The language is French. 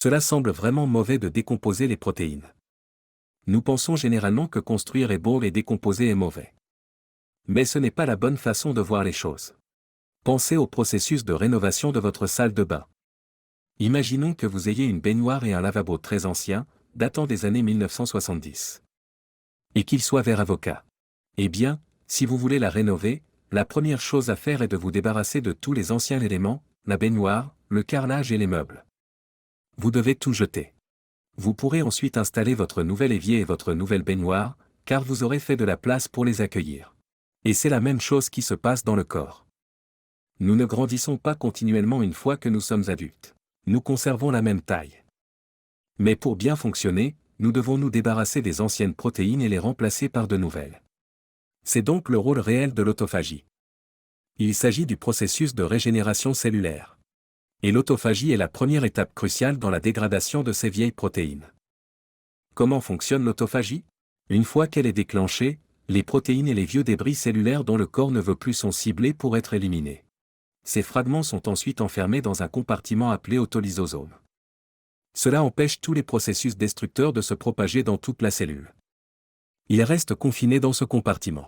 Cela semble vraiment mauvais de décomposer les protéines. Nous pensons généralement que construire est beau et décomposer est mauvais. Mais ce n'est pas la bonne façon de voir les choses. Pensez au processus de rénovation de votre salle de bain. Imaginons que vous ayez une baignoire et un lavabo très anciens, datant des années 1970. Et qu'ils soient verts avocat. Eh bien, si vous voulez la rénover, la première chose à faire est de vous débarrasser de tous les anciens éléments, la baignoire, le carrelage et les meubles. Vous devez tout jeter. Vous pourrez ensuite installer votre nouvel évier et votre nouvelle baignoire, car vous aurez fait de la place pour les accueillir. Et c'est la même chose qui se passe dans le corps. Nous ne grandissons pas continuellement une fois que nous sommes adultes. Nous conservons la même taille. Mais pour bien fonctionner, nous devons nous débarrasser des anciennes protéines et les remplacer par de nouvelles. C'est donc le rôle réel de l'autophagie. Il s'agit du processus de régénération cellulaire. Et l'autophagie est la première étape cruciale dans la dégradation de ces vieilles protéines. Comment fonctionne l'autophagie? Une fois qu'elle est déclenchée, les protéines et les vieux débris cellulaires dont le corps ne veut plus sont ciblés pour être éliminés. Ces fragments sont ensuite enfermés dans un compartiment appelé autolysosome. Cela empêche tous les processus destructeurs de se propager dans toute la cellule. Ils restent confinés dans ce compartiment.